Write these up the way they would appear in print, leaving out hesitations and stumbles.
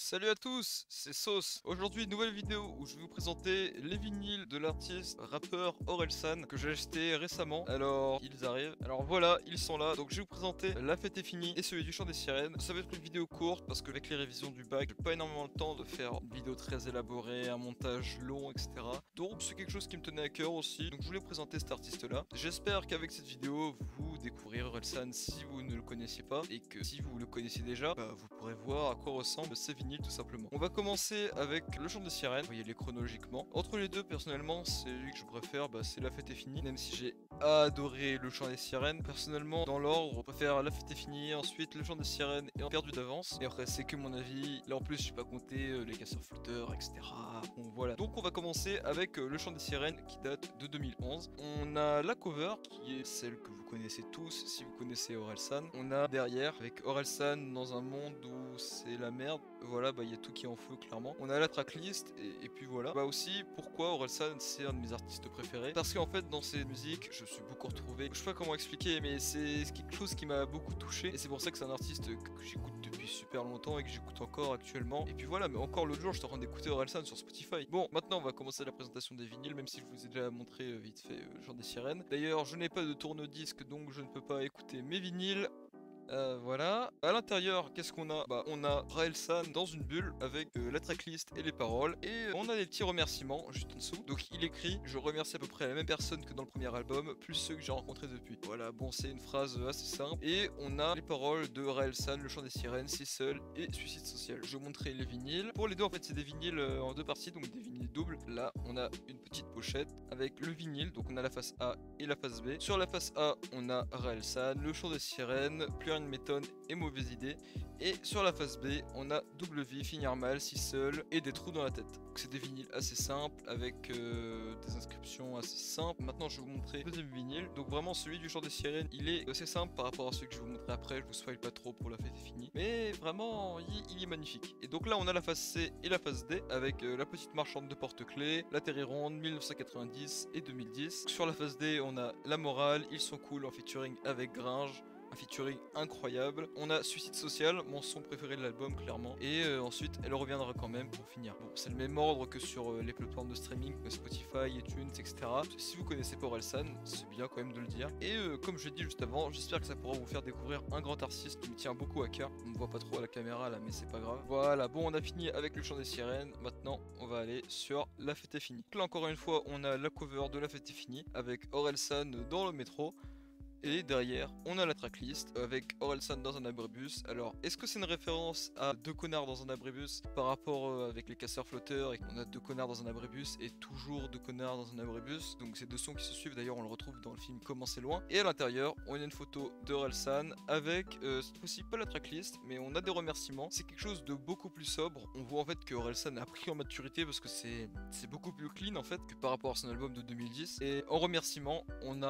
Salut à tous, c'est Sauce. Aujourd'hui, nouvelle vidéo où je vais vous présenter les vinyles de l'artiste rappeur Orelsan que j'ai acheté récemment. Alors, ils arrivent. Alors voilà, ils sont là. Donc je vais vous présenter La Fête est finie et celui du Chant des Sirènes. Ça va être une vidéo courte parce que avec les révisions du bac, j'ai pas énormément le temps de faire une vidéo très élaborée, un montage long, etc. Donc c'est quelque chose qui me tenait à cœur aussi. Donc je voulais présenter cet artiste-là. J'espère qu'avec cette vidéo, vous découvrirez Orelsan si vous ne le connaissiez pas et que si vous le connaissez déjà, vous pourrez voir à quoi ressemblent ces vinyles tout simplement. On va commencer avec Le Chant des Sirènes, vous voyez les chronologiquement. Entre les deux, personnellement, c'est lui que je préfère, c'est La Fête est finie, même si j'ai adoré Le Chant des Sirènes. Personnellement, dans l'ordre, je préfère La Fête est finie, ensuite Le Chant des Sirènes et En perdu d'avance. Et après, c'est que mon avis. Là en plus, je n'ai pas compté les casseurs flotteurs, etc. Bon voilà. Donc on va commencer avec Le Chant des Sirènes qui date de 2011. On a la cover qui est celle que vous connaissez tous si vous connaissez Orelsan. On a derrière avec Orelsan dans un monde où c'est la merde. Voilà, il y a tout qui est en feu clairement. On a la tracklist et puis voilà. Aussi, pourquoi Orelsan c'est un de mes artistes préférés? Parce qu'en fait, dans ses musiques, je suis beaucoup retrouvé. Je sais pas comment expliquer, mais c'est quelque chose qui m'a beaucoup touché. Et c'est pour ça que c'est un artiste que j'écoute depuis super longtemps et que j'écoute encore actuellement. Et puis voilà, mais encore l'autre jour, j'étais en train d'écouter Orelsan sur Spotify. Bon, maintenant, on va commencer la présentation des vinyles, même si je vous ai déjà montré vite fait Chant des Sirènes. D'ailleurs, je n'ai pas de tourne-disque, donc je ne peux pas écouter mes vinyles. Voilà. À l'intérieur, qu'est-ce qu'on a? On a Orelsan dans une bulle avec la tracklist et les paroles. Et on a des petits remerciements juste en dessous. Donc il écrit: je remercie à peu près la même personne que dans le premier album, plus ceux que j'ai rencontrés depuis. Voilà, bon, c'est une phrase assez simple. Et on a les paroles de Orelsan, Le Chant des Sirènes, Si Seul et Suicide Social. Je vais vous montrer les vinyles. Pour les deux, en fait, c'est des vinyles en deux parties, donc des vinyles doubles. Là, on a une petite pochette avec le vinyle. Donc on a la face A et la face B. Sur la face A, on a Orelsan, Le Chant des Sirènes, Plus une méthode et Mauvaise idée. Et sur la face B, on a Double Vie, Finir mal, Si seul et Des trous dans la tête. Donc c'est des vinyles assez simples avec des inscriptions assez simples. Maintenant, je vais vous montrer le deuxième vinyle. Donc vraiment, celui du Chant des Sirènes, il est assez simple par rapport à celui que je vais vous montrer après. Je vous spoil pas trop pour La Fête est finie, mais vraiment, il est magnifique. Et donc là, on a la face C et la face D avec la petite marchande de porte-clés, La Terre est ronde, 1990 et 2010. Sur la face D, on a La Morale, Ils sont cool en featuring avec Gringe. Un featuring incroyable. On a Suicide Social, mon son préféré de l'album clairement. Et ensuite, elle reviendra quand même pour finir. Bon, c'est le même ordre que sur les plateformes de streaming, Spotify, iTunes, etc. Si vous connaissez pas Orelsan, c'est bien quand même de le dire. Et comme je l'ai dit juste avant, j'espère que ça pourra vous faire découvrir un grand artiste qui me tient beaucoup à cœur. On ne voit pas trop à la caméra là, mais c'est pas grave. Voilà, bon, on a fini avec Le Chant des Sirènes. Maintenant, on va aller sur La Fête est finie. Donc là, encore une fois, on a la cover de La Fête est finie avec Orelsan dans le métro. Et derrière, on a la tracklist avec Orelsan dans un abribus. Alors, est-ce que c'est une référence à Deux connards dans un abribus par rapport avec les casseurs flotteurs et qu'on a Deux connards dans un abribus et toujours Deux connards dans un abribus? Donc, c'est deux sons qui se suivent. D'ailleurs, on le retrouve dans le film Comment c'est loin. Et à l'intérieur, on a une photo d'Orelsan avec cette fois-ci pas la tracklist, mais on a des remerciements. C'est quelque chose de beaucoup plus sobre. On voit en fait que Orelsan a pris en maturité parce que c'est beaucoup plus clean en fait que par rapport à son album de 2010. Et en remerciement,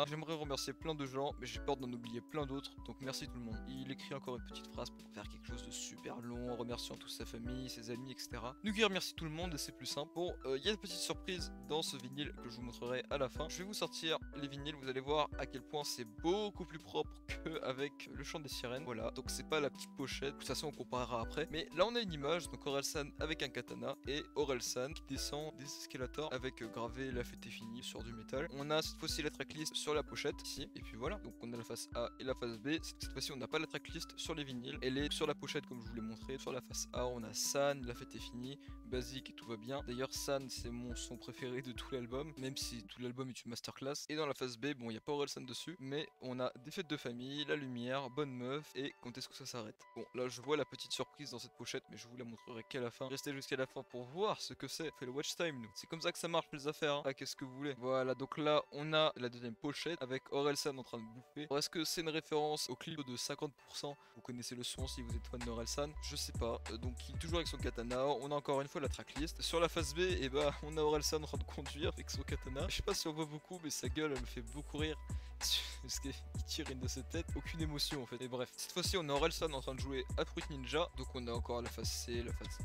j'aimerais remercier plein de gens, mais j'ai peur d'en oublier plein d'autres, donc merci tout le monde. Il écrit encore une petite phrase pour faire quelque chose de super long, en remerciant toute sa famille, ses amis, etc. Donc il remercie tout le monde et c'est plus simple. Bon, il y a une petite surprise dans ce vinyle que je vous montrerai à la fin. Je vais vous sortir les vinyles, vous allez voir à quel point c'est beaucoup plus propre qu'avec Le Chant des Sirènes. Voilà, donc c'est pas la petite pochette, de toute façon on comparera après. Mais là on a une image, donc Orelsan avec un katana et Orelsan qui descend des escalators avec gravé La Fête est finie sur du métal. On a cette fois-ci la tracklist sur la pochette ici, et puis voilà. Donc on a la face A et la face B. Cette fois-ci, on n'a pas la tracklist sur les vinyles. Elle est sur la pochette comme je vous l'ai montré. Sur la face A, on a San, La Fête est finie, Basique et tout va bien. D'ailleurs, San, c'est mon son préféré de tout l'album, même si tout l'album est une masterclass. Et dans la face B, bon, il n'y a pas Orelsan dessus, mais on a Des fêtes de famille, La lumière, Bonne meuf et Quand est-ce que ça s'arrête. Bon, là, je vois la petite surprise dans cette pochette, mais je vous la montrerai qu'à la fin. Restez jusqu'à la fin pour voir ce que c'est. On fait le watch time, nous. C'est comme ça que ça marche, les affaires. Hein. Ah, qu'est-ce que vous voulez? Voilà, donc là, on a la deuxième pochette avec Orelsan en train de bouffer. Est-ce que c'est une référence au clip de 50%? Vous connaissez le son si vous êtes fan d'Orelsan? Je sais pas. Donc il est toujours avec son katana. On a encore une fois la tracklist. Sur la face B, et on a Orelsan en train de conduire avec son katana. Je sais pas si on voit beaucoup, mais sa gueule elle me fait beaucoup rire. Parce qu'il tire une de ses têtes. Aucune émotion en fait. Et bref. Cette fois-ci on a Orelsan en train de jouer à Fruit Ninja. Donc on a encore la face C, la face...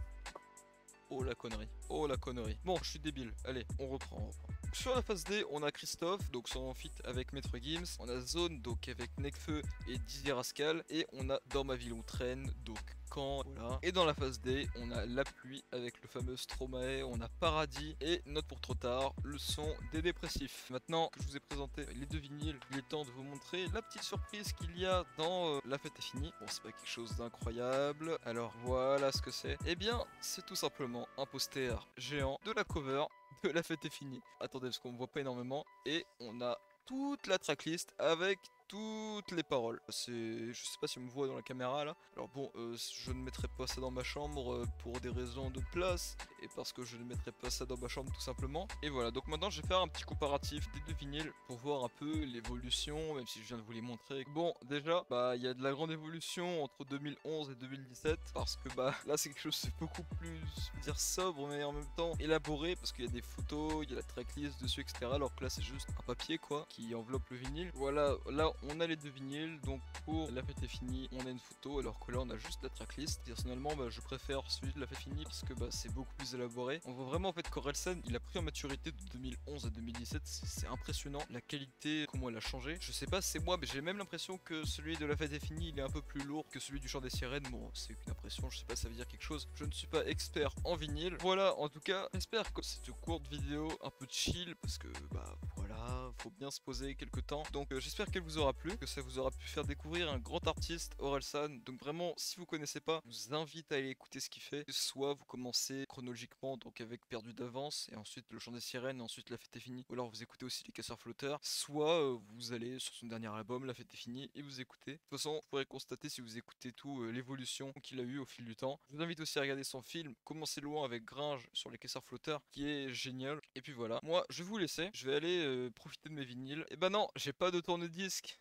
Oh la connerie. Oh la connerie. Bon, je suis débile. Allez, on reprend. Sur la face D, on a Christophe, donc son feat avec Maître Gims. On a Zone, donc avec Nekfeu et Dizzy Rascal. Et on a Dans ma ville on traîne, donc volcan, voilà. Et dans la phase D, on a la pluie avec le fameux Stromae, on a Paradis et Note pour trop tard, le son des dépressifs. Maintenant que je vous ai présenté les deux vinyles, il est temps de vous montrer la petite surprise qu'il y a dans La Fête est finie. Bon, c'est pas quelque chose d'incroyable, alors voilà ce que c'est. Eh bien, c'est tout simplement un poster géant de la cover de La Fête est finie. Attendez, parce qu'on me voit pas énormément. Et on a toute la tracklist avec toutes les paroles. Je sais pas si on me voit dans la caméra là. Alors bon, je ne mettrai pas ça dans ma chambre pour des raisons de place et parce que je ne mettrai pas ça dans ma chambre tout simplement. Et voilà, donc maintenant je vais faire un petit comparatif des deux vinyles pour voir un peu l'évolution, même si je viens de vous les montrer. Bon, déjà, bah il y a de la grande évolution entre 2011 et 2017 parce que bah là c'est quelque chose de beaucoup plus, je veux dire, sobre mais en même temps élaboré parce qu'il y a des photos, il y a la tracklist dessus, etc. Alors que là c'est juste un papier quoi qui enveloppe le vinyle. Voilà, là on a les deux vinyles, donc pour La Fête est finie, on a une photo, alors que là on a juste la tracklist. Personnellement, bah, je préfère celui de La Fête est finie parce que bah, c'est beaucoup plus élaboré. On voit vraiment en fait qu'Orelsan, il a pris en maturité de 2011 à 2017, c'est impressionnant, la qualité, comment elle a changé. Je sais pas, c'est moi, mais j'ai même l'impression que celui de La Fête est finie, il est un peu plus lourd que celui du Chant des Sirènes. Bon, c'est une impression, je sais pas, ça veut dire quelque chose. Je ne suis pas expert en vinyle. Voilà, en tout cas, j'espère que cette courte vidéo un peu chill, parce que bah voilà, faut bien se poser quelques temps. Donc j'espère qu'elle vous aura plu, que ça vous aura pu faire découvrir un grand artiste, Orelsan. Donc vraiment, si vous connaissez pas, je vous invite à aller écouter ce qu'il fait. Soit vous commencez chronologiquement, donc avec Perdu d'avance, et ensuite Le Chant des Sirènes, et ensuite La Fête est finie. Ou alors vous écoutez aussi Les Casseurs Flotteurs. Soit vous allez sur son dernier album, La Fête est finie, et vous écoutez. De toute façon, vous pourrez constater si vous écoutez tout l'évolution qu'il a eu au fil du temps. Je vous invite aussi à regarder son film Commencez loin avec Gringe sur Les Casseurs Flotteurs, qui est génial. Et puis voilà, moi je vais vous laisser, je vais aller profiter de mes vinyles. Et bah non, j'ai pas de tourne-disque.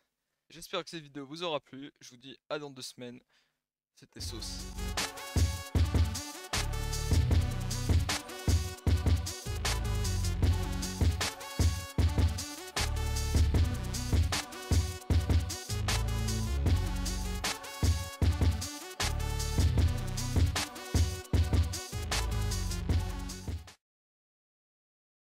J'espère que cette vidéo vous aura plu. Je vous dis à dans 2 semaines. C'était Sauce.